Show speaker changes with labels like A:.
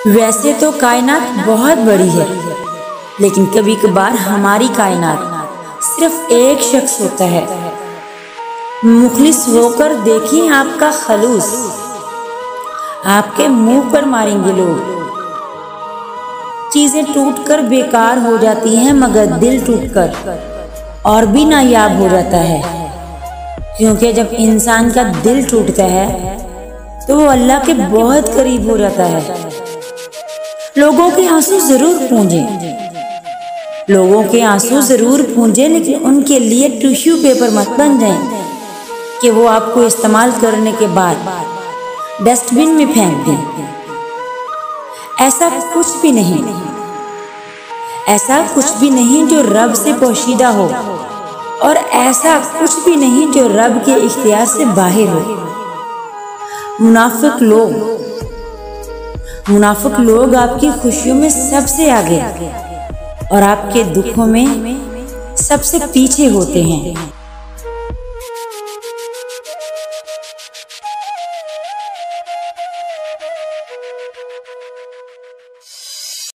A: वैसे तो कायनात बहुत बड़ी है, लेकिन कभी कभार हमारी कायनात सिर्फ एक शख्स होता है। मुखलिस होकर देखिए आपका खलूस, आपके मुंह पर मारेंगे लोग। चीजें टूटकर बेकार हो जाती हैं, मगर दिल टूटकर और भी नायाब हो जाता है। क्योंकि जब इंसान का दिल टूटता है तो वो अल्लाह के बहुत करीब हो जाता है। लोगों के आंसू जरूर पूंजें, लोगों के आंसू जरूर पूंजें, लेकिन उनके लिए टिश्यू पेपर मत बन जाएं कि वो आपको इस्तेमाल करने के बाद डस्टबिन में फेंक दें। ऐसा कुछ भी नहीं, ऐसा कुछ भी नहीं जो रब से पोशीदा हो, और ऐसा कुछ भी नहीं जो रब के इख्तियार से बाहर हो। मुनाफिक लोग आपकी खुशियों में सबसे आगे और आपके दुखों में सबसे पीछे होते हैं।